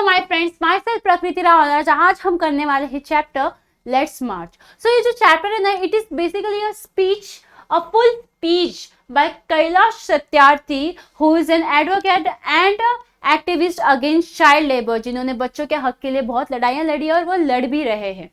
My friends, my self प्रकृति राव। आज हम करने वाले हैं चैप्टर लेट्स मार्च। सो ये जो चैप्टर है ना, it is basically a speech, a full speech bye Kailash Satyarthi, who is an advocate and activist against child labour, जिन्होंने बच्चों के हक के लिए बहुत लड़ाइयां लड़ी और वो लड़ भी रहे हैं।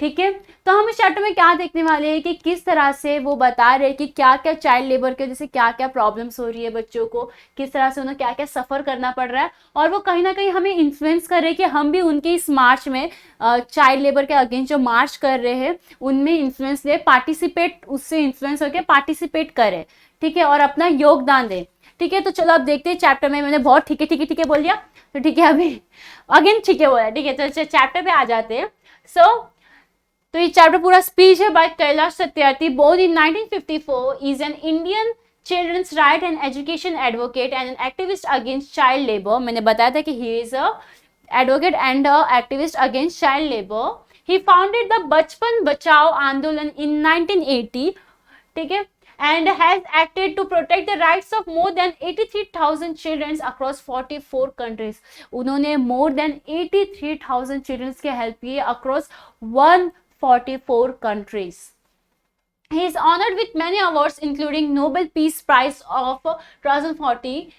ठीक है, तो हम इस चैप्टर में क्या देखने वाले हैं कि किस तरह से वो बता रहे हैं कि क्या क्या चाइल्ड लेबर के जैसे क्या क्या प्रॉब्लम्स हो रही है बच्चों को, किस तरह से उन्हें क्या क्या सफ़र करना पड़ रहा है, और वो कहीं ना कहीं हमें इन्फ्लुएंस कर रहे हैं कि हम भी उनके इस मार्च में चाइल्ड लेबर के अगेंस्ट जो मार्च कर रहे हैं उनमें इन्फ्लुएंस ले, पार्टिसिपेट, उससे इन्फ्लुएंस होकर पार्टिसिपेट करें। ठीक है, और अपना योगदान दें। ठीक है, तो चलो अब देखते हैं चैप्टर में। मैंने बहुत ठीक है बोल दिया, तो ठीक है अभी अगेन ठीक है बोला। ठीक है, तो चैप्टर पे आ जाते हैं। तो ये चैप्टर पूरा स्पीच है by Kailash Satyarthi, born in 1954, is an Indian children's right and education advocate and an activist against child labour. मैंने बताया था कि he is a advocate and activist against child labour. He founded the Bachpan Bachao आंदोलन इन 1980। ठीक है, and has acted to protect the rights of more than 83,000 children across 44 countries. उन्होंने more than 83,000 children के help किए across 144 countries. He is honored with many awards including Nobel Peace Prize of 2014.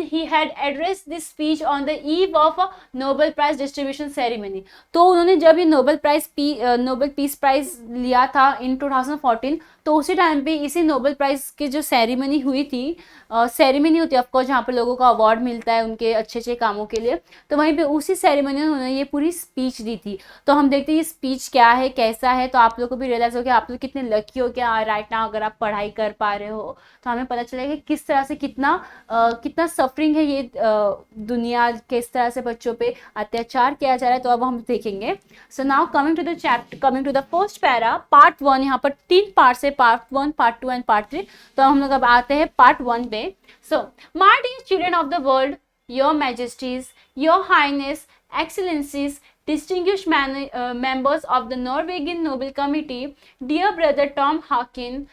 He had addressed this speech on the eve of a Nobel Prize distribution ceremony. तो उन्होंने जब ये Nobel peace prize लिया था इन 2014, तो उसी time पे इसी नोबेल प्राइज की जो सेरेमनी हुई थी, सेरेमनी होती है ऑफकोर्स जहाँ पे लोगों को अवार्ड मिलता है उनके अच्छे अच्छे कामों के लिए, तो वहीं पे उसी सेरेमनी में उन्होंने ये पूरी स्पीच दी थी। तो हम देखते हैं ये स्पीच क्या है, कैसा है, तो आप लोग को भी रियलाइज हो कि आप लोग कितने लकी हो क्या राइट नाउ अगर आप पढ़ाई कर पा रहे हो, तो हमें पता चलेगा कि किस तरह से कितना सफरिंग है ये दुनिया, किस तरह से बच्चों पे अत्याचार किया जा रहा है, तो अब हम देखेंगे। So now coming to the chapter, coming to the first para, part 1। यहाँ पर 3 पार्ट है, पार्ट 1, पार्ट 2 एंड पार्ट 3। तो हम लोग अब आते हैं पार्ट 1 पे। So my dear children of the world, your majesties, your highness, excellencies, distinguished members of the Norwegian Nobel Committee, dear brother Tom Harkin,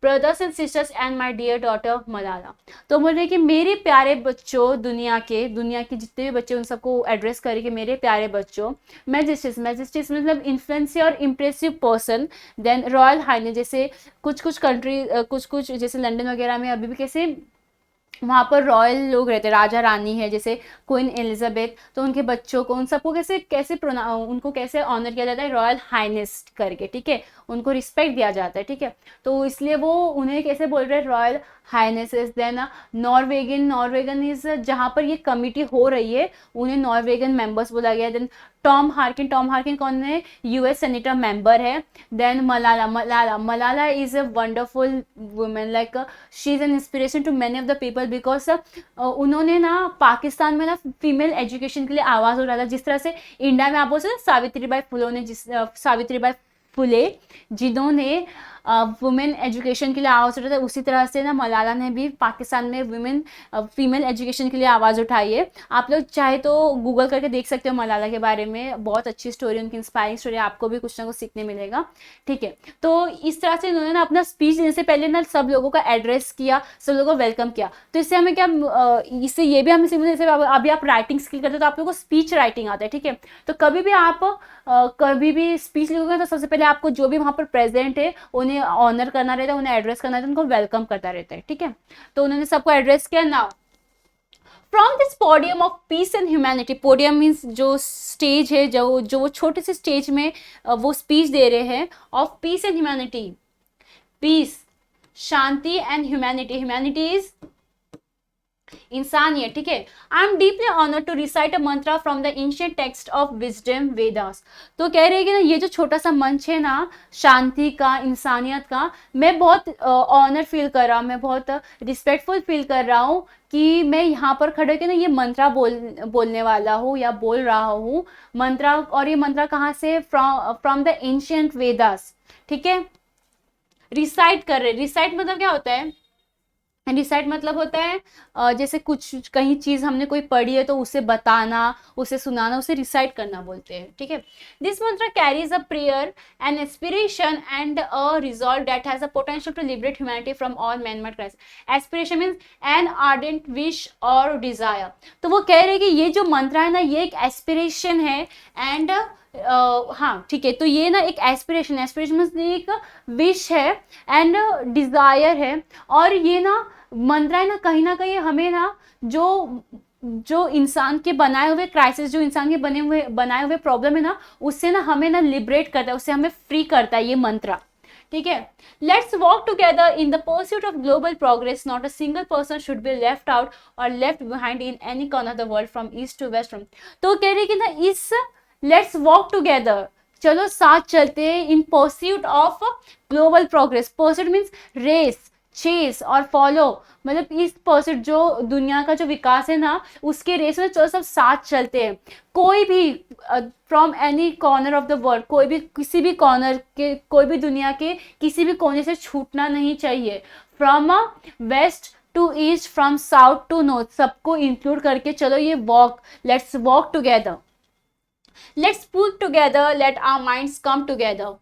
brothers and sisters and my dear daughter Malala। तो बोल रहे कि मेरे प्यारे बच्चों, दुनिया के जितने भी बच्चे, उन सबको एड्रेस करे कि मेरे प्यारे बच्चों। मैजेस्टीज मतलब इन्फ्लुएंसी और impressive person. Then royal highness, जैसे कुछ कंट्री, कुछ जैसे लंदन वगैरह में अभी भी कैसे वहाँ पर रॉयल लोग रहते हैं, राजा रानी है, जैसे क्वीन एलिजाबेथ, तो उनके बच्चों को, उन सबको उनको कैसे ऑनर किया जाता है, रॉयल हाइनेस करके। ठीक है, उनको रिस्पेक्ट दिया जाता है। ठीक है, तो इसलिए वो उन्हें कैसे बोल रहे हैं, रॉयल हाइनेसेस। देन नॉर्वेगन इज जहाँ पर ये कमिटी हो रही है उन्हें नॉर्वेगन मेंबर्स बोला गया। देन टॉम हार्किन कौन है, यूएस सेनेटर मेंबर है। Then Malala is a wonderful women, like she is an inspiration to many of the people, because उन्होंने ना पाकिस्तान में ना फीमेल एजुकेशन के लिए आवाज़ उठाया था। जिस तरह से इंडिया में आप बोलते हैं सावित्रीबाई फुले जिन्होंने वुमेन एजुकेशन के लिए आवाज़ उठाई, उसी तरह से ना मलाला ने भी पाकिस्तान में फीमेल एजुकेशन के लिए आवाज़ उठाई है। आप लोग चाहे तो गूगल करके देख सकते हो मलाला के बारे में, बहुत अच्छी स्टोरी, उनकी इंस्पायरिंग स्टोरी, आपको भी कुछ ना कुछ सीखने मिलेगा। ठीक है, तो इस तरह से उन्होंने ना अपना स्पीच देने से पहले ना सब लोगों का एड्रेस किया, सब लोगों को वेलकम किया। तो इससे हमें क्या, इससे ये भी हमें जैसे अभी आप राइटिंग स्किल करते हो तो आप लोगों को स्पीच राइटिंग आता है। ठीक है, तो कभी भी स्पीच लिखोगे तो सबसे पहले आपको जो भी वहाँ पर प्रेजेंट है उन्हें ऑनर करना रहता है, उन्हें एड्रेस करना रहता है, उनको वेलकम करता रहता है। ठीक है, तो उन्होंने सबको एड्रेस किया। Now from this podium of peace and humanity, podium means जो स्टेज है, जो वो छोटे से स्टेज में वो स्पीच दे रहे हैं, of peace and humanity, peace, शांति, एंड ह्यूमैनिटी इज इंसानियत। ठीक है, I am deeply honoured to recite a mantra from the ancient text of wisdom Vedas. तो कह रहे हैं कि ना ये जो छोटा सा मंच है ना, शांति का, इंसानियत का, मैं बहुत ऑनर फील कर रहा हूँ, मैं बहुत रिस्पेक्टफुल फील कर रहा हूँ कि मैं यहाँ पर खड़े होकर ना ये मंत्रा बोलने वाला हूँ या बोल रहा हूँ मंत्रा। और ये मंत्रा कहाँ से, फ्रॉम द एंशिएंट वेदास। ठीक है, रिसाइट कर रहे, रिसाइट मतलब क्या होता है, रिसाइट मतलब होता है जैसे कुछ कहीं चीज हमने कोई पढ़ी है तो उसे बताना, उसे सुनाना, उसे रिसाइट करना बोलते हैं, ठीक है। This mantra carries a prayer an aspiration and a resolve that has a potential to liberate humanity from all man made crisis. Aspiration means an ardent wish और डिजायर। तो वो कह रहे हैं कि ये जो मंत्र है ना, ये एक एस्पिरेशन है एंड हाँ ठीक है, तो ये ना एक एस्पिरेशन, एस्पिरेशन मीन्स एक विश है एंड डिजायर है। और ये ना मंत्र है ना कहीं हमें ना जो जो इंसान के बनाए हुए क्राइसिस, जो इंसान के बनाए हुए प्रॉब्लम है ना, उससे ना हमें ना लिबरेट करता है, उससे हमें फ्री करता है ये मंत्र, ठीक है। Let's walk together in the pursuit of global progress, not a single person should be left out और left behind in any corner of the world from east to west. तो कह रही कि ना इस लेट्स वॉक टुगेदर, चलो साथ चलते हैं, in pursuit of global progress. Pursuit means race, chase और फॉलो, मतलब इस परस्यूट जो दुनिया का जो विकास है ना, उसके रेस में चलो सब साथ चलते हैं। कोई भी from any corner of the world, कोई भी किसी भी कॉर्नर के, कोई भी दुनिया के किसी भी कोने से छूटना नहीं चाहिए। From west to east, from south to north, सबको इंक्लूड करके चलो ये walk, let's walk together, let's speak together, let our minds come together.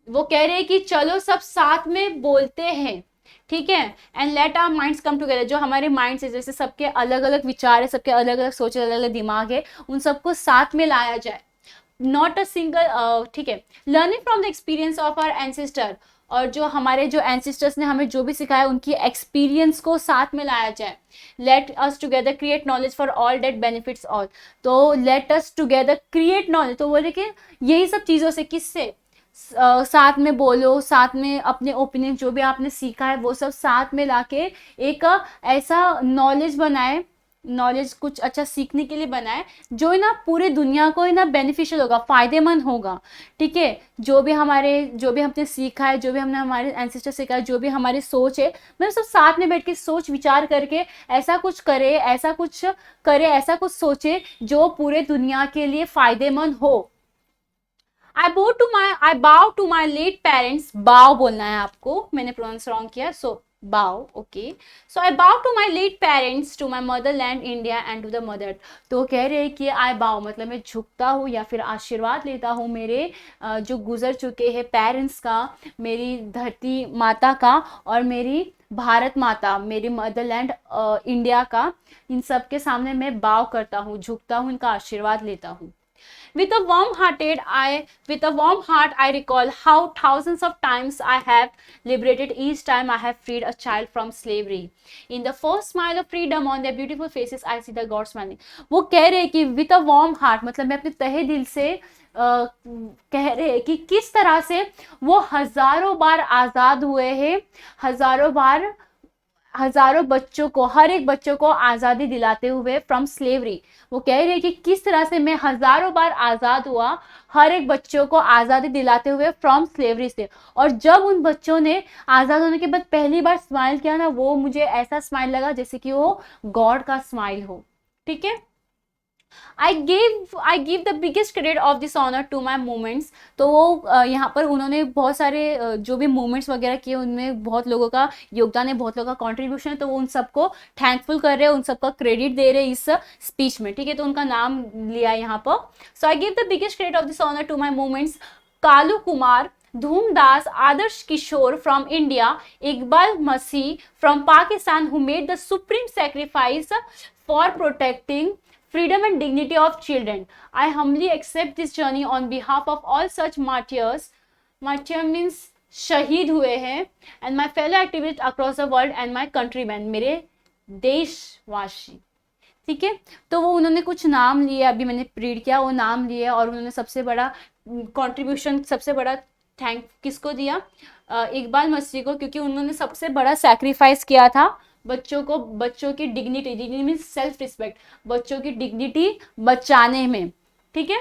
वो कह रहे हैं कि चलो सब साथ में बोलते हैं, ठीक है, and let our minds come together. जो हमारे माइंड्स है, जैसे सबके अलग अलग विचार है, सबके अलग अलग सोच, अलग अलग दिमाग है, उन सबको साथ में लाया जाए, नॉट अ सिंगल, ठीक है। Learning from the experience of our ancestor, और जो हमारे जो एंसेस्टर्स ने हमें जो भी सिखाया उनकी एक्सपीरियंस को साथ में लाया जाए। Let us together create knowledge for all that benefits all. तो let us together create knowledge, तो बोले कि यही सब चीज़ों से, किससे, साथ में बोलो, साथ में अपने ओपिनियन जो भी आपने सीखा है वो सब साथ में लाके एक ऐसा नॉलेज बनाए, नॉलेज कुछ अच्छा सीखने के लिए बनाए जो ना पूरे दुनिया को ना बेनिफिशियल होगा, फायदेमंद होगा, ठीक है। जो भी हमने सीखा है, जो भी हमने हमारे एंसेस्टर सीखा है, जो भी हमारी सोच है, मतलब सब साथ में बैठ के सोच विचार करके ऐसा कुछ करे, ऐसा कुछ सोचे जो पूरे दुनिया के लिए फायदेमंद हो। I bow to my late parents. Bow बोलना है आपको, मैंने प्रोनाउंस रॉन्ग किया, so bow, okay. So I bow to my late parents, to my motherland India and to the mother. तो कह रहे हैं कि I bow मतलब मैं झुकता हूँ या फिर आशीर्वाद लेता हूँ मेरे जो गुजर चुके हैं पेरेंट्स का, मेरी धरती माता का और मेरी भारत माता, मेरी मदरलैंड इंडिया का, इन सब के सामने मैं बाव करता हूँ, झुकता हूँ, इनका आशीर्वाद लेता हूँ। With a warm heart, I recall how thousands of times I have liberated each time I have freed a child from slavery. In the first smile of freedom on their beautiful faces, I see the God smiling. वो कह रहे हैं कि with a warm heart, मतलब मैं अपने तहे दिल से कह रहे हैं कि किस तरह से वो हजारों बार आज़ाद हुए हैं, हजारों बच्चों को, हर एक बच्चों को आज़ादी दिलाते हुए फ्रॉम स्लेवरी। वो कह रहे हैं कि किस तरह से मैं हजारों बार आज़ाद हुआ, हर एक बच्चों को आज़ादी दिलाते हुए फ्रॉम स्लेवरी से। और जब उन बच्चों ने आज़ाद होने के बाद पहली बार स्माइल किया ना, वो मुझे ऐसा स्माइल लगा जैसे कि वो गॉड का स्माइल हो, ठीक है। I give the biggest credit of this honor to my moments। तो वो यहाँ पर उन्होंने बहुत सारे जो भी मोमेंट्स वगैरह किए उनमें बहुत लोगों का योगदान है, बहुत लोगों का कंट्रीब्यूशन है, तो वो उन सबको थैंकफुल कर रहे हैं, उन सबका क्रेडिट दे रहे हैं इस स्पीच में, ठीक है। तो उनका नाम लिया है यहाँ पर। So I give the biggest credit of this honour to my moments Kalu Kumar, Dhumdas, Adarsh Kishore from India, Iqbal Masih from Pakistan, who made the supreme sacrifice for protecting freedom and dignity of children. I humbly accept this journey on behalf of all such martyrs. Martyr means शहीद हुए हैं, and my fellow activists across the world and my countrymen, मेरे देशवासी, ठीक है। तो वो उन्होंने कुछ नाम लिए, अभी मैंने रीड किया, वो नाम लिए और उन्होंने सबसे बड़ा कंट्रीब्यूशन, सबसे बड़ा थैंक किसको दिया, इकबाल मसीह को, क्योंकि उन्होंने सबसे बड़ा सैक्रिफाइस किया था बच्चों को, बच्चों की डिग्निटी मीन्स सेल्फ रिस्पेक्ट, बच्चों की डिग्निटी बचाने में, ठीक है।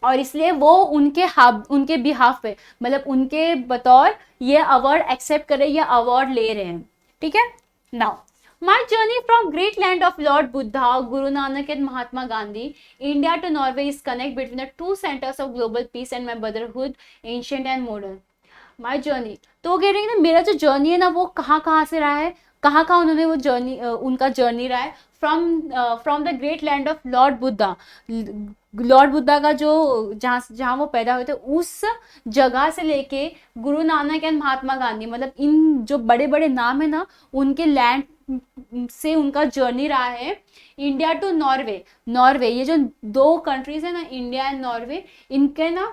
और इसलिए वो उनके बिहाफ पे, मतलब उनके बतौर ये अवार्ड एक्सेप्ट कर रहे हैं, ये अवार्ड ले रहे हैं, ठीक है। Now My journey from great land of Lord Buddha, Guru Nanak and Mahatma Gandhi, India to Norway is connect between the two centers of global peace and my brotherhood, ancient and modern. My journey, तो कह रही है ना मेरा जो journey है ना वो कहाँ से रहा है, कहाँ कहाँ उन्होंने वो जर्नी, उनका जर्नी रहा है। From the great land of Lord Buddha, Lord Buddha का जो जहाँ जहाँ वो पैदा हुए थे उस जगह से लेके गुरु नानक एंड महात्मा गांधी, मतलब इन जो बड़े बड़े नाम है ना, उनके लैंड से उनका जर्नी रहा है। इंडिया टू नॉर्वे, नॉर्वे ये जो दो कंट्रीज है ना, इंडिया एंड नॉर्वे, इनके ना,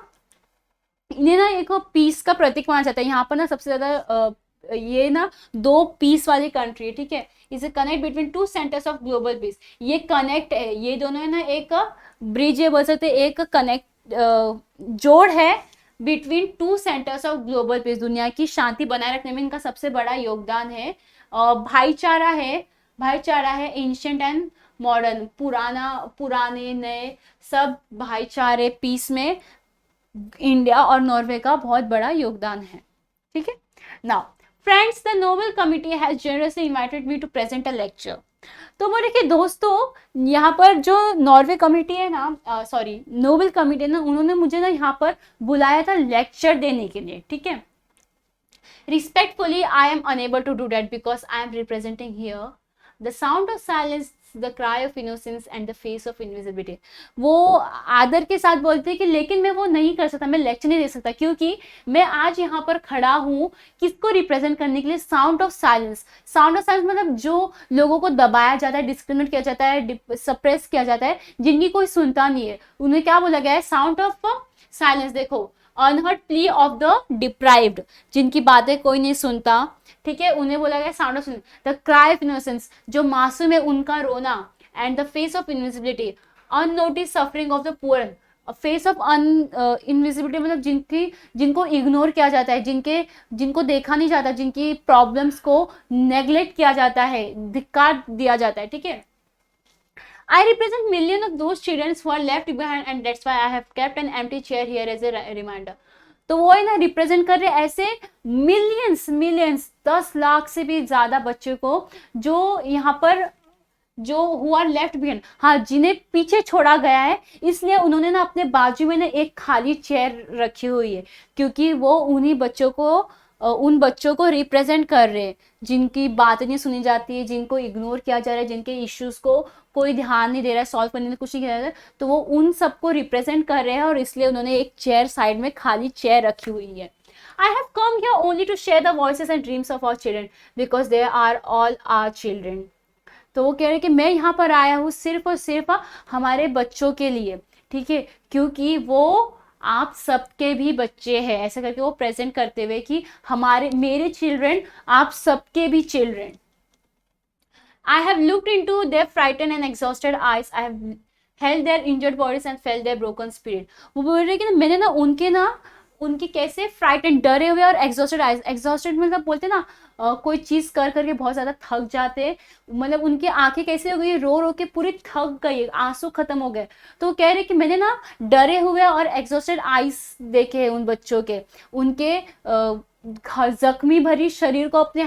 इन्हें ना एक पीस का प्रतीक माना जाता है। यहाँ पर ना सबसे ज्यादा ये ना दो पीस वाली कंट्री है, ठीक है। Is a connect between two centres of global piece, ये कनेक्ट है, ये दोनों है ना एक ब्रिज है बोल सकते, एक कनेक्ट जोड़ है between two centres of global piece. दुनिया की शांति बनाए रखने में इनका सबसे बड़ा योगदान है। भाईचारा है, भाईचारा है एंशिएंट एंड मॉडर्न, पुराने नए सब भाईचारे पीस में इंडिया और नॉर्वे का बहुत बड़ा योगदान है, ठीक है। Now friends, the Nobel committee has generously invited me to present a lecture. तो बोले कि दोस्तों यहाँ पर जो नॉर्वे कमिटी है ना, सॉरी नोबेल कमिटी है ना, उन्होंने मुझे ना यहाँ पर बुलाया था लेक्चर देने के लिए, ठीक है। Respectfully, I am unable to do that because I am representing here the sound of silence, the cry of innocence and the face of invisibility. वो आदर के साथ बोलते हैं कि लेकिन मैं वो नहीं कर सकता, मैं लेक्चर नहीं दे सकता, क्योंकि मैं आज यहाँ पर खड़ा हूँ किसको रिप्रेजेंट करने के लिए, sound of silence. Sound of silence मतलब जो लोगों को दबाया जाता है, डिस्क्रिमिनेट किया जाता है, सप्रेस किया जाता है, जिनकी कोई सुनता नहीं है, उन्हें क्या बोला गया है, साउंड ऑफ साइलेंस। देखो, unheard plea of the deprived, जिनकी बातें कोई नहीं सुनता, ठीक है, उन्हें बोला गया sound of, the cry of innocence, जो मासूम है उनका रोना, and the face of invisibility, unnoticed suffering of the poor. Face of invisibility मतलब जिनको इग्नोर किया जाता है, जिनको देखा नहीं जाता, जिनकी प्रॉब्लम्स को नेग्लेक्ट किया जाता है, धिक्कार दिया जाता है, ठीक है। I represent millions of those children who are left behind and that's why I have kept an empty chair here as a reminder. तो वो है ना रिप्रेजेंट कर रहे ऐसे मिलियंस 10 लाख से भी ज्यादा बच्चों को जो यहाँ पर जो हु आर लेफ्ट बिहाइंड, हाँ, जिन्हें पीछे छोड़ा गया है, इसलिए उन्होंने ना अपने बाजू में ना एक खाली चेयर रखी हुई है, क्योंकि वो उन्हीं बच्चों को उन बच्चों को रिप्रेजेंट कर रहे हैं जिनकी बात नहीं सुनी जाती है, जिनको इग्नोर किया जा रहा है, जिनके इश्यूज को कोई ध्यान नहीं दे रहा है, सॉल्व करने में कुछ नहीं किया जा रहा है, तो वो उन सबको रिप्रेजेंट कर रहे हैं और इसलिए उन्होंने एक चेयर साइड में खाली चेयर रखी हुई है। I have come here only to share the voices and dreams of our children because they are all our children. तो वो कह रहे हैं कि मैं यहाँ पर आया हूँ सिर्फ और सिर्फ हमारे बच्चों के लिए, ठीक है, क्योंकि वो आप सबके भी बच्चे हैं, ऐसा करके वो प्रेजेंट करते हुए कि मेरे चिल्ड्रन आप सबके भी children. I have looked into their frightened and exhausted eyes. I have held their injured bodies and felt their broken spirit. वो बोल रहे कि मैंने ना उनके कैसे फ्राइटेंड, डरे हुए और एग्जॉस्टेड आइज। एग्जॉस्टेड मतलब बोलते ना कोई चीज कर करके बहुत ज्यादा थक जाते, मतलब उनकी आंखें कैसे हो गई, रो रो के पूरी थक गई, आंसू खत्म हो गए। तो कह रहे कि मैंने ना डरे हुए और एग्जॉस्टेड आइज देखे हैं उन बच्चों के, उनके जख्मी भरी शरीर को अपने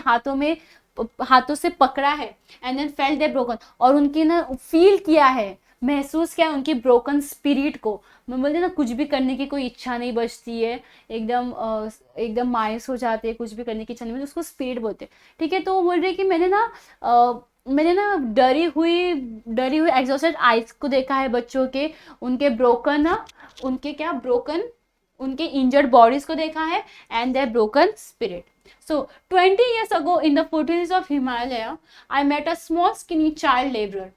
हाथों से पकड़ा है, and then felt their broken, और उनकी ना फील किया है, महसूस किया उनकी ब्रोकन स्पिरिट को। मैं बोलते ना कुछ भी करने की कोई इच्छा नहीं बचती है, एकदम मायूस हो जाते हैं, कुछ भी करने की इच्छा नहीं, उसको स्पिरिट बोलते, ठीक है। तो वो बोल रहे कि मैंने ना डरी हुई एग्जॉस्टेड आइज को देखा है बच्चों के, उनके ब्रोकन उनके इंजर्ड बॉडीज को देखा है, and their broken spirit. So 20 years ago in the foothills of Himalaya, I met a small skinny child laborer.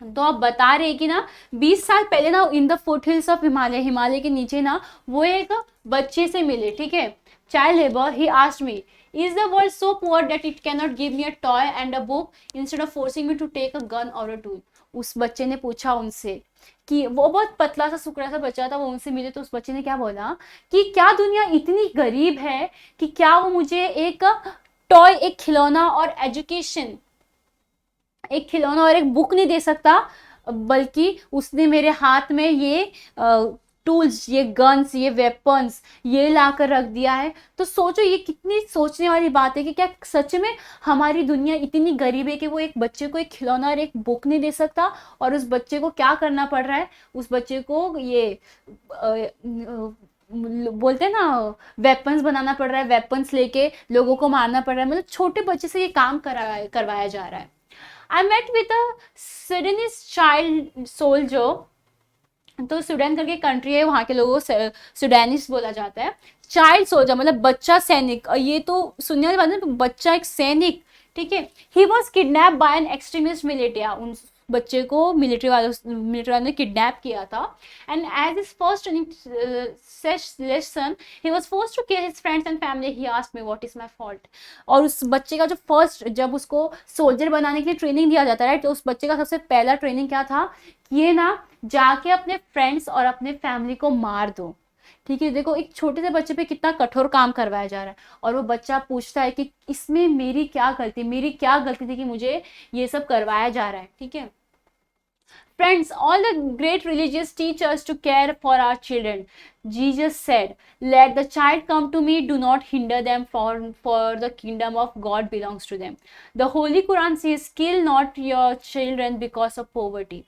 तो आप बता रहे कि ना 20 साल पहले ना in the foothills of Himalaya के नीचे ना वो एक बच्चे से मिले, ठीक है, child labour. He asked me, is the world so poor that it can not give me a toy and a book instead of forcing me to take a gun or a tool. उस बच्चे ने पूछा उनसे कि वो बहुत पतला सा सुकड़ा सा बच्चा था, वो उनसे मिले तो उस बच्चे ने क्या बोला कि क्या दुनिया इतनी गरीब है कि क्या वो मुझे एक टॉय, एक खिलौना और एक बुक नहीं दे सकता, बल्कि उसने मेरे हाथ में ये टूल्स, ये गन्स, ये वेपन्स ये लाकर रख दिया है। तो सोचो ये कितनी सोचने वाली बात है कि क्या सच में हमारी दुनिया इतनी गरीब है कि वो एक बच्चे को एक खिलौना और एक बुक नहीं दे सकता, और उस बच्चे को क्या करना पड़ रहा है, उस बच्चे को ये बोलते हैं ना, वेपन्स बनाना पड़ रहा है, वेपन्स लेके लोगों को मारना पड़ रहा है, मतलब छोटे बच्चे से ये काम करवाया जा रहा है। I met with a Sudanese child soldier. तो सूडान करके कंट्री है, वहाँ के लोगों को सुडानिस बोला जाता है। चाइल्ड सोल्जर मतलब बच्चा सैनिक, और ये तो सुनने वाली बात है, बच्चा एक सैनिक, ठीक है। He was kidnap by an extremist militia, उन बच्चे को मिलिट्री वालों ने किडनैप किया था। And as his first lesson he was forced to kill his friends and family, he asked me what is my fault. और उस बच्चे का जो फर्स्ट, जब उसको सोल्जर बनाने के लिए ट्रेनिंग दिया जाता है, तो उस बच्चे का सबसे पहला ट्रेनिंग क्या था, ये ना जाके अपने फ्रेंड्स और अपने फैमिली को मार दो, ठीक है। देखो एक छोटे से बच्चे पे कितना कठोर काम करवाया जा रहा है, और वो बच्चा पूछता है कि इसमें मेरी क्या गलती थी कि मुझे ये सब करवाया जा रहा है, ठीक है। Friends, all the great religious teach us to care for our children. Jesus said, let the child come to me, do not hinder them, for the kingdom of God belongs to them. The Holy Quran says, kill not your children because of poverty.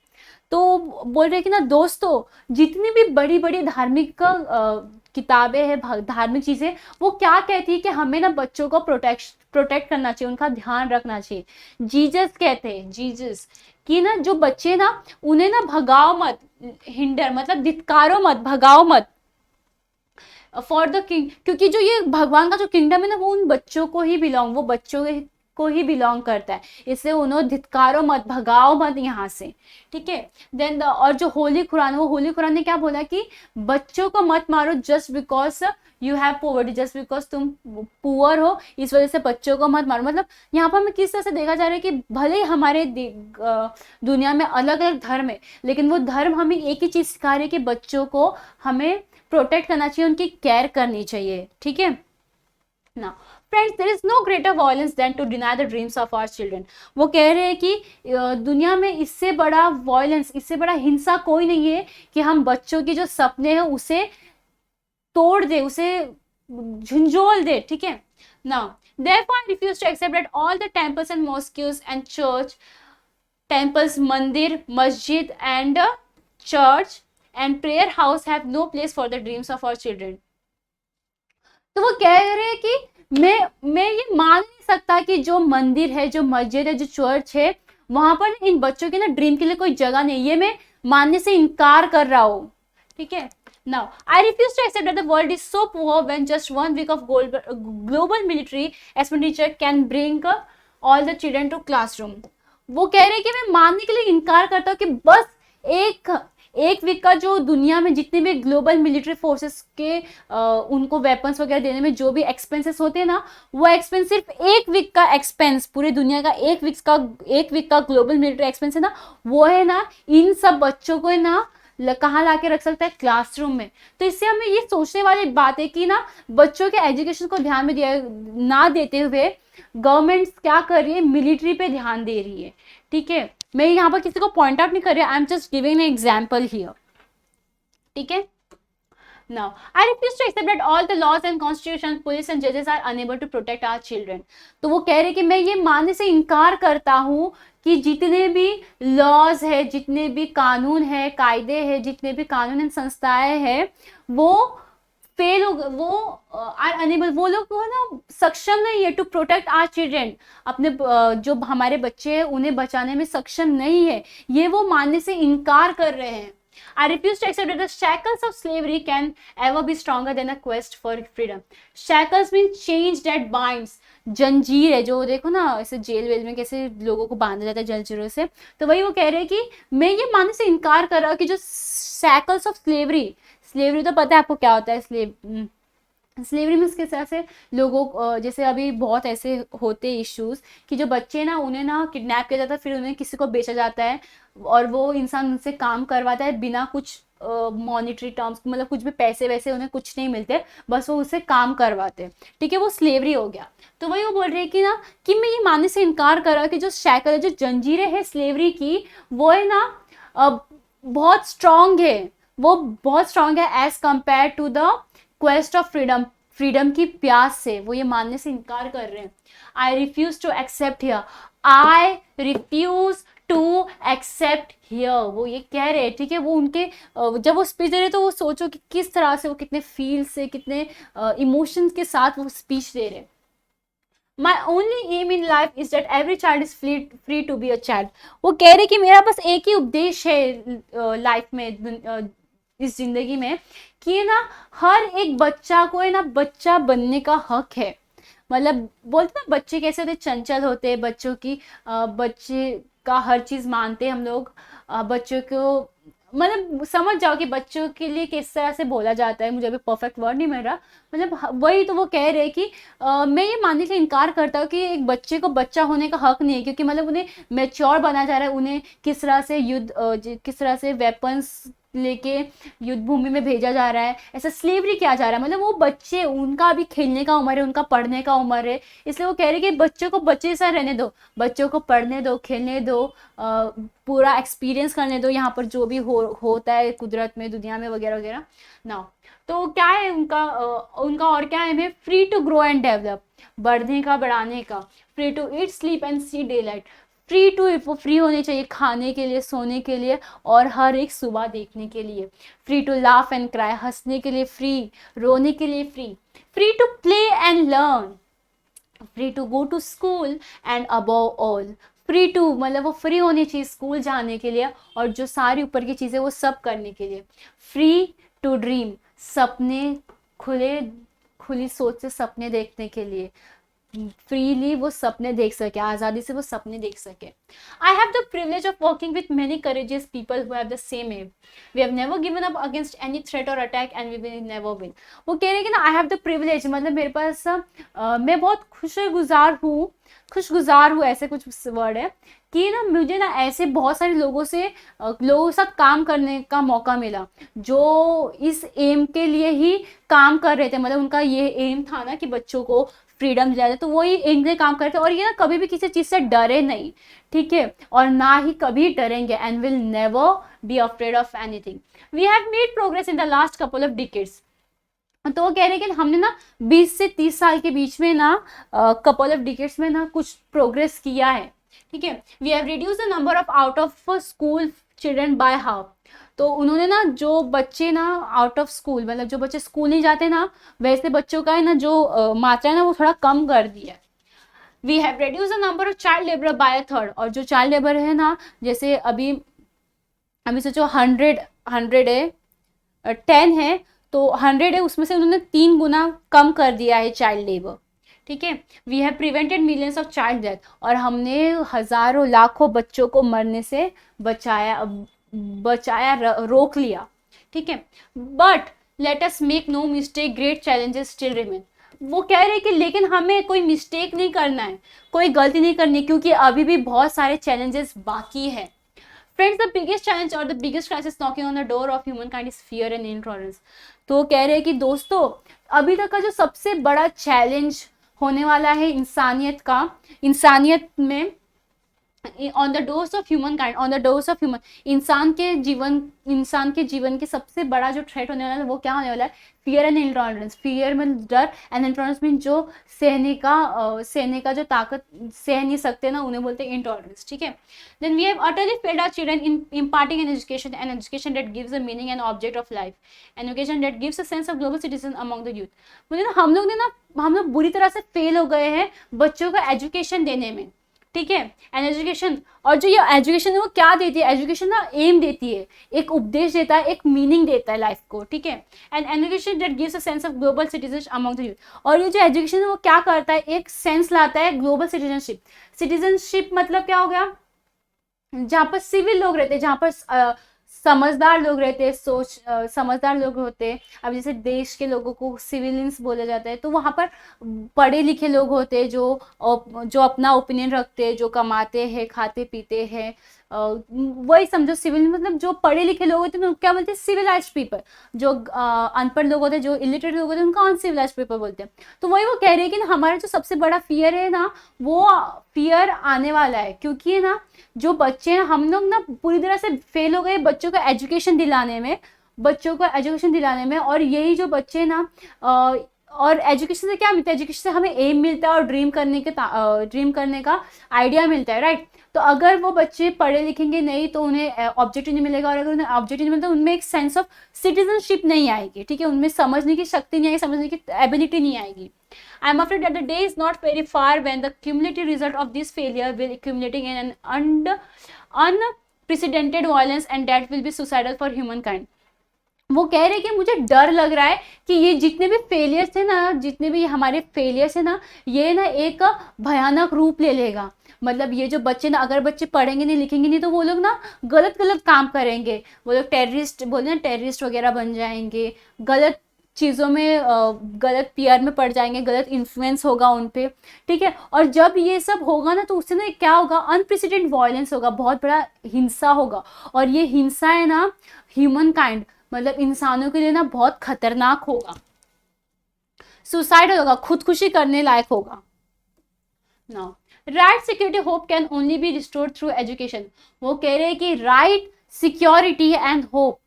तो बोल रहे कि ना दोस्तों, जितनी भी बड़ी बड़ी धार्मिक किताबें हैं, धार्मिक चीजें, वो क्या कहती है कि हमें ना बच्चों को प्रोटेक्ट करना चाहिए, उनका ध्यान रखना चाहिए। जीसस कहते हैं, जीसस कि ना जो बच्चे ना, उन्हें ना भगाओ मत, हिंडर मतलब धिक्कारो मत, भगाओ मत, फॉर द किंग, क्योंकि जो ये भगवान का जो किंगडम है ना, वो उन बच्चों को ही बिलोंग, वो बच्चों को ही बिलोंग करता है, इसलिए उन्हें धिक्कारो मत, भगाओ मत यहाँ से, ठीक है। देन और जो होली कुरान, वो होली कुरान ने क्या बोला कि बच्चों को मत मारो just because you have poverty, just because तुम पुअर हो, इस वजह से बच्चों को मत मारो। मतलब यहाँ पर हमें किस तरह से देखा जा रहा है कि भले ही हमारे दुनिया में अलग अलग धर्म है, लेकिन वो धर्म हमें एक ही चीज सिखा रहे हैं कि बच्चों को हमें प्रोटेक्ट करना चाहिए, उनकी केयर करनी चाहिए, ठीक है ना। Friends, there is no greater violence than to deny the dreams of our children. वो कह रहे हैं कि दुनिया में इससे बड़ा वायलेंस, इससे बड़ा हिंसा कोई नहीं है कि हम बच्चों की जो सपने हैं उसे तोड़ दे, उसे झुंझोल दे, ठीक है ना। Therefore, I refuse to accept that all the temples and mosques and church, temples, mandir, masjid and church and prayer house have no place for the dreams of our children. तो वो कह रहे हैं कि मैं ये मान नहीं सकता कि जो मंदिर है, जो मस्जिद है, जो चर्च है, वहां पर इन बच्चों के ना ड्रीम के लिए कोई जगह नहीं, ये मैं मानने से इनकार कर रहा हूँ, ठीक है। Now, I refuse to accept that the world is so poor when just 1 week of global military expenditure can bring all the children to classroom. वो कह रहे हैं कि मैं मानने के लिए इनकार करता हूँ कि बस एक वीक का जो दुनिया में जितने भी ग्लोबल मिलिट्री फोर्सेस के उनको वेपन्स वगैरह देने में जो भी एक्सपेंसेस होते हैं ना, वो एक्सपेंस सिर्फ एक वीक का एक्सपेंस, पूरे दुनिया का एक वीक का ग्लोबल मिलिट्री एक्सपेंस है ना, वो है ना इन सब बच्चों को ना कहाँ ला के रख सकता है, क्लासरूम में। तो इससे हमें ये सोचने वाली बात है कि ना बच्चों के एजुकेशन को ध्यान में दिया ना देते हुए गवर्नमेंट क्या कर रही है, मिलिट्री पे ध्यान दे रही है, ठीक है। मैं यहाँ पर किसी को पॉइंट आउट नहीं कर रही, I am just giving an example here, ठीक है। Now, I refuse to accept that all the laws and constitution, police and judges are unable to protect our children. तो वो कह रहे कि मैं ये मानने से इनकार करता हूँ कि जितने भी लॉज है, जितने भी कानून है, कायदे हैं, जितने भी कानून एंड संस्थाएं हैं, वो फेल हो, वो आर अनेबल, वो लोग वो ना सक्षम नहीं है टू प्रोटेक्ट आवर चिल्ड्रन, अपने जो हमारे बच्चे हैं उन्हें बचाने में सक्षम नहीं है, ये वो मानने से इनकार कर रहे हैं। I refuse to accept that the shackles of slavery can ever be stronger than a quest for freedom. Shackles mean chains that binds. जंजीर है जो देखो ना ऐसे जेल वेल में कैसे लोगों को बांधा जाता है जंजीरों से, तो वही वो कह रहे हैं कि मैं ये मानने से इनकार कर रहा हूँ कि जो शैकल्स ऑफ स्लेवरी तो पता है आपको क्या होता है, स्लेवरी में किस तरह से लोगों, जैसे अभी बहुत ऐसे होते इश्यूज कि जो बच्चे ना उन्हें ना किडनैप किया जाता है, फिर उन्हें किसी को बेचा जाता है और वो इंसान उनसे काम करवाता है बिना कुछ मॉनिटरी टर्म्स, मतलब कुछ भी पैसे वैसे उन्हें कुछ नहीं मिलते, बस वो उससे काम करवाते हैं, ठीक है, वो स्लेवरी हो गया। तो वही वो बोल रहे हैं कि ना कि मैं ये मानने से इनकार कर रहा हूँ कि जो शैकल है, जो जंजीरें है स्लेवरी की, वो है ना बहुत स्ट्रांग है, वो बहुत स्ट्रांग है as compare to the quest of freedom की प्यास से, वो ये मानने से इनकार कर रहे हैं। I refuse to accept here, I refuse to accept here, वो ये कह रहे हैं, ठीक है, वो उनके जब वो स्पीच दे रहे तो वो सोचो कि किस तरह से वो कितने फील से, कितने इमोशंस के साथ वो स्पीच दे रहे हैं। My only aim in life is that every child is free to be a child. वो कह रहे कि मेरा बस एक ही उद्देश्य है लाइफ में, इस जिंदगी में, कि ना हर एक बच्चा को है ना बच्चा बनने का हक है। मतलब बोलते ना बच्चे कैसे होते, चंचल होते, बच्चों की बच्चे का हर चीज मानते हम लोग, बच्चों को मतलब समझ जाओ कि बच्चों के लिए किस तरह से बोला जाता है, मुझे अभी परफेक्ट वर्ड नहीं मिल रहा, मतलब वही तो वो कह रहे हैं कि मैं ये मानने से इनकार करता हूँ कि एक बच्चे को बच्चा होने का हक नहीं है, क्योंकि मतलब उन्हें मेच्योर बनाया जा रहा है, उन्हें किस तरह से किस तरह से वेपन्स लेके युद्ध भूमि में भेजा जा रहा है, ऐसा स्लेवरी किया जा रहा है। मतलब वो बच्चे, उनका अभी खेलने का उम्र है, उनका पढ़ने का उम्र है, इसलिए वो कह रहे हैं कि बच्चों को बच्चे जैसा रहने दो, बच्चों को पढ़ने दो, खेलने दो, पूरा एक्सपीरियंस करने दो यहाँ पर जो भी होता है कुदरत में, दुनिया में, वगैरह वगैरह ना। तो क्या है उनका और क्या है, free to grow and develop, बढ़ने का, बढ़ाने का, free to eat, sleep and see daylight, free to, वो फ्री होने चाहिए खाने के लिए, सोने के लिए और हर एक सुबह देखने के लिए, free to laugh and cry, हंसने के लिए फ्री, रोने के लिए free, free to play and learn, free to go to school and above all, free to मतलब वो फ्री होनी चाहिए स्कूल जाने के लिए और जो सारी ऊपर की चीज़ें वो सब करने के लिए, फ्री टू ड्रीम, सपने, खुली सोच से सपने देखने के लिए, फ्रीली वो सपने देख सके, आज़ादी से वो सपने देख सके। I have the privilege of working with many courageous people who have the same aim, we have never given up against any threat और attack and we will never win. वो कह रहे हैं कि ना आई हैव द प्रिविलेज, मतलब मेरे पास मैं बहुत खुशगुजार हूँ, ऐसे कुछ वर्ड है कि ना मुझे ना ऐसे बहुत सारे लोगों के साथ काम करने का मौका मिला जो इस एम के लिए ही काम कर रहे थे, मतलब उनका ये एम था ना कि बच्चों को फ्रीडम दिया जाए, तो वही इनके काम करते हैं और ये ना कभी भी किसी चीज से डरे नहीं, ठीक है, और ना ही कभी डरेंगे, and will never be afraid of anything. We have made progress in the last couple of decades. तो वो कह रहे हैं कि हमने ना 20 से 30 साल के बीच में ना कपल ऑफ डिकेड्स में ना कुछ प्रोग्रेस किया है, ठीक है। We have reduce the number of out of school children by half. तो उन्होंने ना जो बच्चे ना आउट ऑफ स्कूल, मतलब जो बच्चे स्कूल नहीं जाते ना, वैसे बच्चों का है ना जो मात्रा है ना वो थोड़ा कम कर दिया है। We have reduce the number of child labour by third. और जो चाइल्ड लेबर है ना, जैसे अभी सोचो 100 है, 10 है, तो 100 है, उसमें से उन्होंने 3 गुना कम कर दिया है चाइल्ड लेबर, ठीक है। We have prevented millions of child death. और हमने हजारों लाखों बच्चों को मरने से बचाया, रोक लिया, ठीक है। But let us make no mistake, great challenges still remain. वो कह रहे हैं कि लेकिन हमें कोई मिस्टेक नहीं करना है, कोई गलती नहीं करनी, क्योंकि अभी भी बहुत सारे चैलेंजेस बाकी है। Friends, the biggest challenge or the biggest crisis knocking on the door of humankind is fear and intolerance. तो कह रहे हैं कि दोस्तों अभी तक का जो सबसे बड़ा चैलेंज होने वाला है इंसानियत में, on the doors of human kind, on the doors of human, इंसान के जीवन के सबसे बड़ा जो थ्रेट होने वाला है वो क्या होने वाला है, फियर एंड इंटॉलरेंस। फियर में डर, एंड इंटॉलरेंस में जो सहने का जो ताकत सह नहीं सकते ना, उन्हें बोलते हैं इंटॉलरेंस, ठीक है। Then we have utterly failed our children in imparting an education that gives a meaning and object of life, education that gives a sense of global citizen among the youth. मुझे ना हम लोग बुरी तरह से fail हो गए हैं बच्चों को एजुकेशन देने में, ठीक है। एंड एजुकेशन, और जो ये एजुकेशन है वो क्या देती है, एजुकेशन ना एम देती है, एक उपदेश देता है, एक मीनिंग देता है लाइफ को, ठीक है। And education that gives a sense of global citizenship among the youth. और ये जो एजुकेशन है वो क्या करता है, एक सेंस लाता है ग्लोबल सिटीजनशिप मतलब क्या हो गया, जहाँ पर सिविल लोग रहते हैं, जहाँ पर समझदार लोग रहते हैं, समझदार लोग होते हैं। अब जैसे देश के लोगों को सिविलियंस बोला जाता है, तो वहाँ पर पढ़े लिखे लोग होते हैं जो अपना ओपिनियन रखते हैं, जो कमाते हैं, खाते पीते हैं, वही समझो सिविल, मतलब जो पढ़े लिखे लोग होते हैं उनको क्या बोलते हैं, सिविलाइज्ड पीपल। जो अनपढ़ लोग होते हैं, जो इलिटरेट लोग होते हैं, उनको अनसिविलाइज्ड पीपल बोलते हैं। तो वही वो कह रहे हैं कि हमारा जो सबसे बड़ा फियर है ना, वो फियर आने वाला है, क्योंकि है ना जो बच्चे हैं, हम लोग ना पूरी तरह से फेल हो गए बच्चों को एजुकेशन दिलाने में, और यही जो बच्चे ना और एजुकेशन से क्या मिलता है, एजुकेशन से हमें एम मिलता है और ड्रीम करने का आइडिया मिलता है, राइट। तो अगर वो बच्चे पढ़े लिखेंगे नहीं तो उन्हें ऑब्जेक्टिव नहीं मिलेगा, और अगर उन्हें ऑब्जेक्टिव नहीं मिलेगा तो उनमें एक सेंस ऑफ सिटीजनशिप नहीं आएगी, ठीक है, उनमें समझने की शक्ति नहीं आएगी, समझने की एबिलिटी नहीं आएगी. I am afraid that the day is not very far when the cumulative result of this failure will accumulating in an unprecedented violence and that will be suicidal for humankind. वो कह रहे कि मुझे डर लग रहा है कि ये जितने भी फेलियर्स है ना, जितने भी हमारे फेलियर्स है ना, ये ना एक भयानक रूप ले लेगा. मतलब ये जो बच्चे ना, अगर बच्चे पढ़ेंगे नहीं लिखेंगे नहीं तो वो लोग ना गलत गलत काम करेंगे, वो लोग टेररिस्ट बोलते हैं, टेररिस्ट वगैरह बन जाएंगे, गलत चीज़ों में गलत पीआर में पड़ जाएंगे, गलत इन्फ्लुएंस होगा उन पे, ठीक है. और जब ये सब होगा ना तो उससे ना क्या होगा, अनप्रेसिडेंट वायलेंस होगा, बहुत बड़ा हिंसा होगा. और ये हिंसा है ना ह्यूमन मतलब इंसानों के लिए ना बहुत खतरनाक होगा, सुसाइड होगा, खुदकुशी करने लायक होगा. Now right security hope can only be restored through education. वो कह रहे हैं कि राइट सिक्योरिटी एंड होप,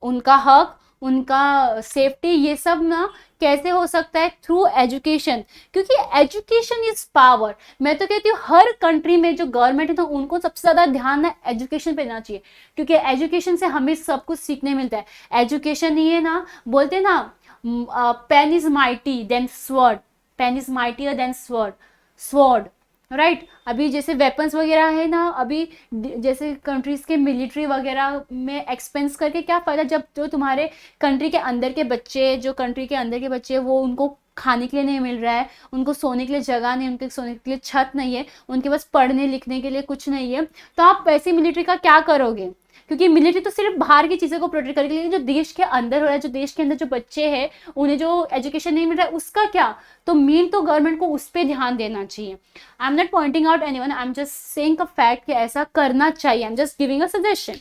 उनका हक, उनका सेफ्टी, ये सब ना कैसे हो सकता है, थ्रू एजुकेशन, क्योंकि एजुकेशन इज पावर. मैं तो कहती हूँ हर कंट्री में जो गवर्नमेंट है ना उनको सबसे ज्यादा ध्यान ना एजुकेशन पे देना चाहिए, क्योंकि एजुकेशन से हमें सब कुछ सीखने मिलता है. एजुकेशन ये ना बोलते ना, pen is mighty than sword, pen is mightier than sword, right. अभी जैसे वेपन्स वगैरह है ना, अभी जैसे कंट्रीज के मिलिट्री वगैरह में एक्सपेंस करके क्या फ़ायदा, जब जो तुम्हारे कंट्री के अंदर के बच्चे, जो कंट्री के अंदर के बच्चे वो उनको खाने के लिए नहीं मिल रहा है, उनको सोने के लिए जगह नहीं, उनके सोने के लिए छत नहीं है, उनके पास पढ़ने लिखने के लिए कुछ नहीं है, तो आप वैसी मिलिट्री का क्या करोगे. क्योंकि मिलिट्री तो सिर्फ बाहर की चीज़ों को प्रोटेक्ट करेगी, लेकिन जो देश के अंदर हो रहा है, जो देश के अंदर जो बच्चे हैं उन्हें जो एजुकेशन नहीं मिल रहा है उसका क्या. तो मेन तो गवर्नमेंट को उस पर ध्यान देना चाहिए. I am not pointing out anyone, I am just saying a fact कि ऐसा करना चाहिए. I am just giving a suggestion.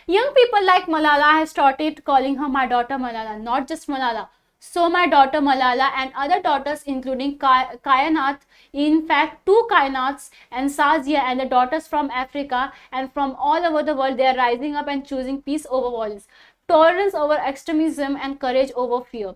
Young people like Malala have started calling her my daughter Malala, not just Malala. So my daughter Malala and other daughters including Kainat, in fact 2 Kainats and Sazia and the daughters from Africa and from all over the world, they are rising up and choosing peace over violence, tolerance over extremism and courage over fear.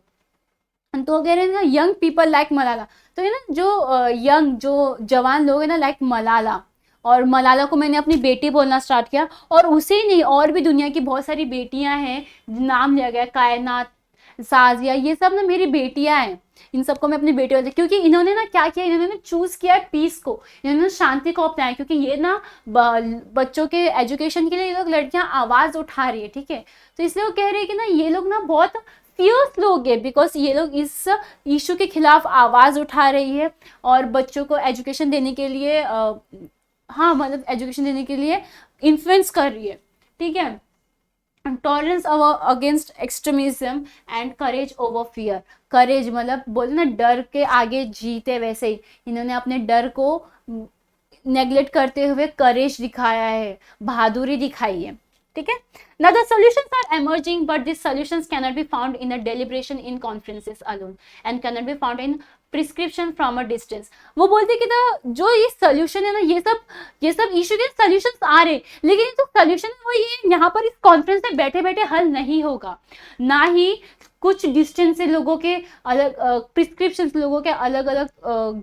तो कह रहे हैं ना young people like Malala, तो ये ना जो young जो जवान लोग हैं ना लाइक मलाला, और मलाला को मैंने अपनी बेटी बोलना स्टार्ट किया, और उसे नहीं और भी दुनिया की बहुत सारी बेटियां हैं, नाम लिया गया, कायनात, साजिया, ये सब ना मेरी बेटियां हैं, इन सबको मैं अपनी बेटी बोलती, क्योंकि इन्होंने ना क्या किया, इन्होंने चूज किया पीस को, इन्होंने शांति को अपनाया, क्योंकि ये ना बच्चों के एजुकेशन के लिए ये लोग लड़कियां आवाज उठा रही है, ठीक है. तो इसलिए वो कह रही है कि ना ये लोग ना बहुत फियर्स लोग है, बिकॉज ये लोग इस इशू के खिलाफ आवाज उठा रही है और बच्चों को एजुकेशन देने के लिए हाँ मतलब एजुकेशन देने के लिए इन्फ्लुएंस कर रही है, ठीक है. Tolerance against extremism and courage over fear. Courage मतलब बोले ना डर के आगे जीते, वैसे ही इन्होंने अपने डर को नेग्लेक्ट करते हुए करेज दिखाया है, बहादुरी दिखाई है, ठीक है. Now the solutions are emerging, but these solutions cannot be found in the deliberation in conferences alone and cannot be found in prescription from a distance. वो बोलते कि ना जो ये सोल्यूशन है ना, ये सब इशू के सॉल्यूशंस आ रहे, लेकिन जो सोल्यूशन है वो ये यहाँ पर इस कॉन्फ्रेंस में बैठे बैठे हल नहीं होगा, ना ही कुछ डिस्टेंस से लोगों के अलग प्रिस्क्रिप्शन, लोगों के अलग अलग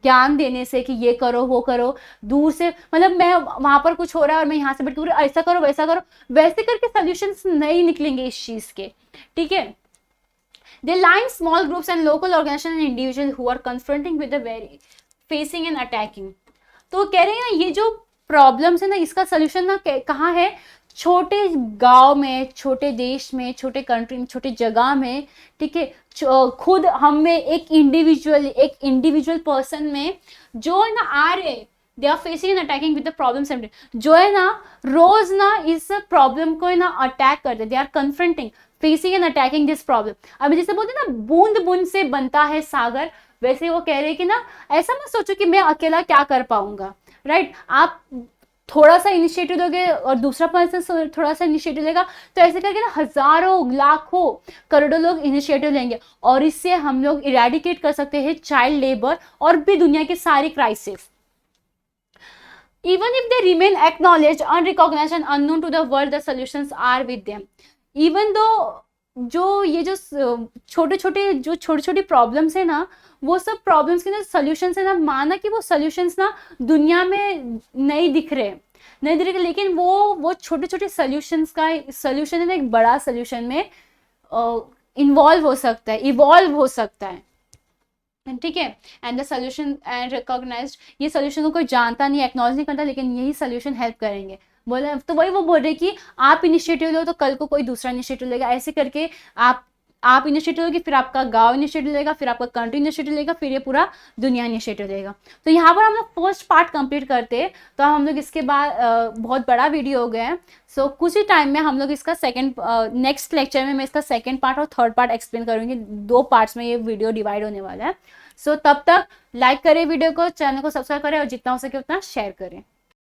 ज्ञान देने से कि ये करो वो करो, दूर से मतलब मैं वहां पर कुछ हो रहा है और मैं यहाँ से बैठ के ऐसा करो वैसा करो, वैसे करके सॉल्यूशंस नहीं निकलेंगे इस चीज के, ठीक है. They line small groups and local organizations and individuals who are confronting with the very facing and attacking. तो कह रहे हैं ना ये जो प्रॉब्लम्स है ना इसका सोल्यूशन ना कहाँ है, छोटे गांव में, छोटे देश में, छोटे कंट्री में, छोटे जगह में, ठीक है. खुद हम में एक इंडिविजुअल पर्सन में जो है ना आ रहे, they are facing and attacking with the problems, जो है ना रोज ना इस प्रॉब्लम को ना अटैक करते, they are confronting, facing and attacking this problem. अभी जैसे बोलते हैं ना बूंद बूंद से बनता है सागर, वैसे वो कह रहे हैं कि ना ऐसा मत सोचो कि मैं अकेला क्या कर पाऊंगा, राइट. आप थोड़ा सा इनिशिएटिव दोगे और दूसरा पर्सन थोड़ा सा इनिशिएटिव लेगा, तो ऐसे करके ना हजारों लाखों करोड़ों लोग इनिशिएटिव लेंगे, और इससे हम लोग इरेडिकेट कर सकते हैं चाइल्ड लेबर और भी दुनिया की सारी crisis. Even if they remain acknowledged, unrecognized and unknown to the world, the solutions are with them. Even though जो ये जो छोटे छोटे प्रॉब्लम्स है ना, वो सब प्रॉब्लम्स के ना सॉल्यूशंस है ना, माना कि वो सॉल्यूशंस ना दुनिया में नहीं दिख रहे, लेकिन वो छोटे छोटे सॉल्यूशंस का सॉल्यूशन है ना, एक बड़ा सॉल्यूशन में इन्वॉल्व हो सकता है, इवॉल्व हो सकता है, ठीक है। And the solution and recognised, ये सोल्यूशन को कोई जानता नहीं, एक्नॉलेज नहीं करता, लेकिन यही सोल्यूशन हेल्प करेंगे। बोले तो वही वो बोल रहे कि आप इनिशिएटिव लो तो कल को कोई दूसरा इनिशिएटिव लेगा, ऐसे करके आप इनिशिएटिव लोगे, फिर आपका गांव इनिशिएटिव लेगा, फिर आपका कंट्री इनिशिएटिव लेगा, फिर ये पूरा दुनिया इनिशिएटिव लेगा। तो यहाँ पर हम लोग फर्स्ट पार्ट कंप्लीट करते, तो हम लोग इसके बाद बहुत बड़ा वीडियो हो गया है, सो कुछ ही टाइम में हम लोग इसका सेकंड नेक्स्ट लेक्चर में मैं इसका सेकंड पार्ट और थर्ड पार्ट एक्सप्लेन करूँगी। 2 पार्ट्स में ये वीडियो डिवाइड होने वाला है। सो तब तक लाइक करें वीडियो को, चैनल को सब्सक्राइब करें और जितना हो सके उतना शेयर करें।